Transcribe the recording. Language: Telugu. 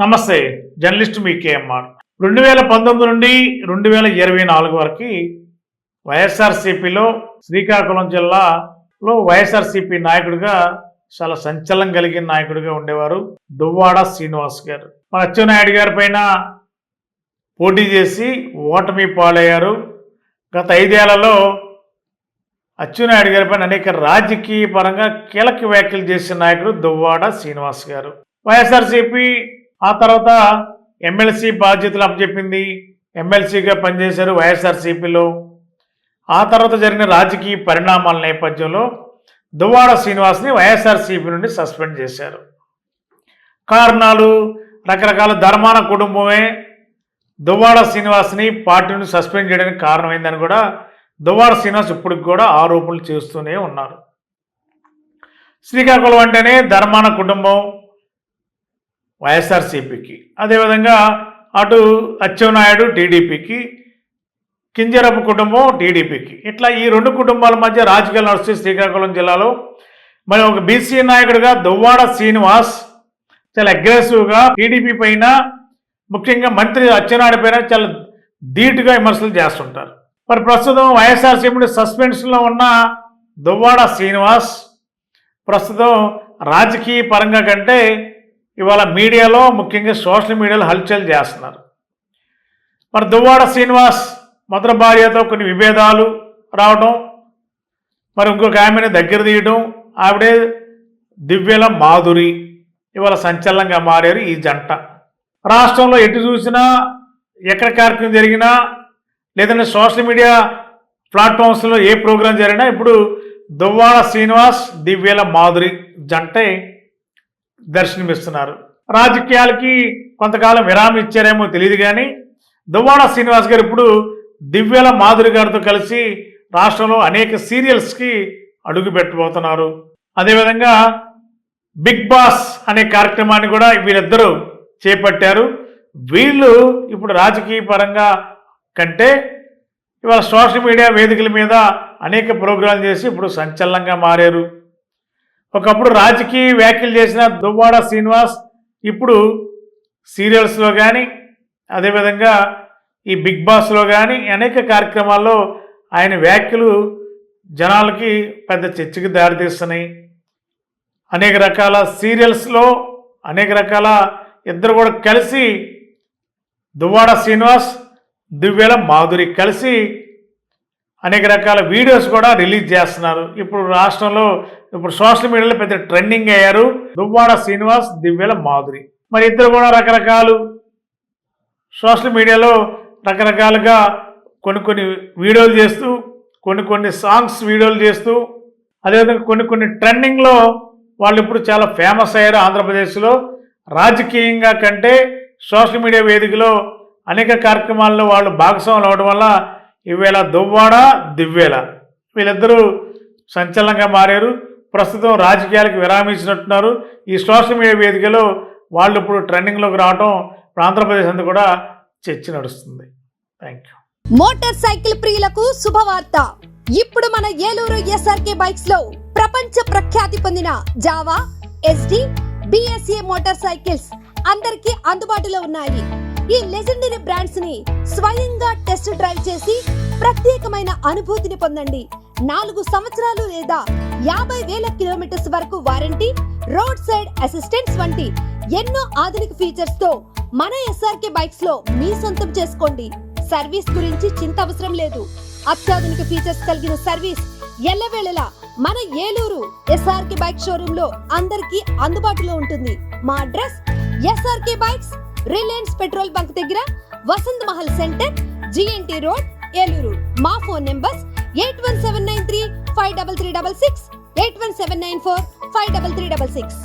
నమస్తే, జర్నలిస్ట్ మీ కేఎంఆర్. 2019 నుండి 2024 వరకు వైఎస్ఆర్సీపీలో శ్రీకాకుళం జిల్లాలో వైఎస్ఆర్సీపీ నాయకుడిగా చాలా సంచలనం కలిగిన నాయకుడిగా ఉండేవారు దువ్వాడ శ్రీనివాస్ గారు. మన అచ్చెన్నాయుడు గారి పైన పోటీ చేసి ఓటమి పాలయ్యారు. గత 5 ఏళ్లలో అచ్చెన్నాయుడు గారి పైన అనేక రాజకీయ పరంగా కీలక వ్యాఖ్యలు చేసిన నాయకుడు దువ్వాడ శ్రీనివాస్ గారు. వైఎస్ఆర్సీపీ ఆ తర్వాత ఎమ్మెల్సీ బాధ్యతలు అప్పచెప్పింది. ఎమ్మెల్సీగా పనిచేశారు వైఎస్ఆర్సీపీలో. ఆ తర్వాత జరిగిన రాజకీయ పరిణామాల నేపథ్యంలో దువ్వాడ శ్రీనివాస్ని వైఎస్ఆర్సీపీ నుండి సస్పెండ్ చేశారు. కారణాలు రకరకాల ధర్మాన కుటుంబమే దువ్వాడ శ్రీనివాస్ని పార్టీ నుండి సస్పెండ్ చేయడానికి కారణమైందని కూడా దువ్వాడ శ్రీనివాస్ ఇప్పటికి కూడా ఆరోపణలు చేస్తూనే ఉన్నారు. శ్రీకాకుళం అంటేనే ధర్మాన కుటుంబం వైఎస్ఆర్సీపీకి, అదేవిధంగా అటు అచ్చెన్నాయుడు టీడీపీకి, కింజరపు కుటుంబం టీడీపీకి, ఇట్లా ఈ 2 కుటుంబాల మధ్య రాజకీయాలు నడుస్తాయి శ్రీకాకుళం జిల్లాలో. మరి ఒక బీసీ నాయకుడిగా దువ్వాడ శ్రీనివాస్ చాలా అగ్రెసివ్గా టీడీపీ పైన, ముఖ్యంగా మంత్రి అచ్చెన్నాయుడు పైన చాలా ధీటుగా విమర్శలు చేస్తుంటారు. మరి ప్రస్తుతం వైఎస్ఆర్సీపీ సస్పెన్షన్లో ఉన్న దువ్వాడ శ్రీనివాస్ ప్రస్తుతం రాజకీయ పరంగా కంటే ఇవాళ మీడియాలో, ముఖ్యంగా సోషల్ మీడియాలో హల్చల్ చేస్తున్నారు. మరి దువ్వాడ శ్రీనివాస్ మొదటి భార్యతో కొన్ని విభేదాలు రావడం, మరి ఇంకొక ఆమెను దగ్గర తీయడం, ఆవిడే దివ్యల మాధురి ఇవాళ సంచలనంగా మారారు ఈ జంట. రాష్ట్రంలో ఎటు చూసినా, ఎక్కడ కార్యక్రమం జరిగినా, లేదంటే సోషల్ మీడియా ప్లాట్ఫామ్స్లో ఏ ప్రోగ్రాం జరిగినా ఇప్పుడు దువ్వాడ శ్రీనివాస్ దివ్యల మాధురి జంటే దర్శనమిస్తున్నారు. రాజకీయాలకి కొంతకాలం విరామం ఇచ్చారేమో తెలియదు, కానీ దువ్వాడ శ్రీనివాస్ గారు ఇప్పుడు దివ్యల మాధురి గారితో కలిసి రాష్ట్రంలో అనేక సీరియల్స్కి అడుగు పెట్టబోతున్నారు. అదేవిధంగా బిగ్ బాస్ అనే కార్యక్రమాన్ని కూడా వీళ్ళిద్దరూ చేపట్టారు. వీళ్ళు ఇప్పుడు రాజకీయ పరంగా కంటే ఇవాళ సోషల్ మీడియా వేదికల మీద అనేక ప్రోగ్రాంలు చేసి ఇప్పుడు సంచలనంగా మారారు. ఒకప్పుడు రాజకీయ వ్యాఖ్యలు చేసిన దువ్వాడ శ్రీనివాస్ ఇప్పుడు సీరియల్స్లో కానీ, అదేవిధంగా ఈ బిగ్ బాస్లో కానీ అనేక కార్యక్రమాల్లో ఆయన వ్యాఖ్యలు జనాలకి పెద్ద చర్చకి దారితీస్తున్నాయి. అనేక రకాల సీరియల్స్లో అనేక రకాల ఇద్దరు కూడా కలిసి దువ్వాడ శ్రీనివాస్ దివ్యల మాధురి కలిసి అనేక రకాల వీడియోస్ కూడా రిలీజ్ చేస్తున్నారు. ఇప్పుడు రాష్ట్రంలో ఇప్పుడు సోషల్ మీడియాలో పెద్ద ట్రెండింగ్ అయ్యారు దువ్వాడ శ్రీనివాస్ దివ్యల మాధురి. మరి ఇద్దరు కూడా రకరకాలు సోషల్ మీడియాలో రకరకాలుగా కొన్ని వీడియోలు చేస్తూ, కొన్ని సాంగ్స్ వీడియోలు చేస్తూ, అదేవిధంగా కొన్ని ట్రెండింగ్లో వాళ్ళు ఇప్పుడు చాలా ఫేమస్ అయ్యారు. ఆంధ్రప్రదేశ్లో రాజకీయంగా కంటే సోషల్ మీడియా వేదికలో అనేక కార్యక్రమాల్లో వాళ్ళు భాగస్వాములు అవడం వల్ల ఈవేళ దువ్వాడ దివ్యల వీళ్ళిద్దరూ సంచలనంగా మారారు. ప్రస్తుతం రాజకీయాలకు విరామించినట్టున్నారు. ఈ సోషల్ మీడియా వేదికలో వాళ్ళు ఇప్పుడు ట్రెండింగ్లోకి రావడం ఆంధ్రప్రదేశ్ అంతా కూడా చర్చ నడుస్తుంది. Thank you. మోటార్ సైకిల్ ప్రియులకు శుభవార్త. ఇప్పుడు మన ఏలూరు ఎస్ఆర్కే బైక్స్ లో ప్రపంచ ప్రఖ్యాతి పొందిన Java, SD, BSA motor cycles అందరికీ అందుబాటులో ఉన్నాయి. ఈ లెజెండరీ బ్రాండ్స్ ని స్వయంగా టెస్ట్ డ్రైవ్ చేసి ప్రత్యేకమైన అనుభూతిని పొందండి. 4 సంవత్సరాలు లేదా 50,000 కిలోమీటర్స్ వరకు వారంటీ, రోడ్ సైడ్ అసిస్టెన్స్ వంటి ఎన్నో ఆధునిక ఫీచర్స్ తో మన ఎస్ఆర్కే బైక్స్ లో మీ సొంతం చేసుకోండి. సర్వీస్ గురించి చింత అవసరం లేదు. అత్యాధునిక ఫీచర్స్ కలిగిన సర్వీస్ ఎల్లవేళలా మన ఏలూరు ఎస్ఆర్కే బైక్ షోరూమ్ లో అందరికీ అందుబాటులో ఉంటుంది. మా address SRK bikes, Reliance petrol bunk దగ్గర, Vasant Mahal centre, GNT road, Eluru. మా ఫోన్ నెంబర్స్ 8179353366, 8179453366.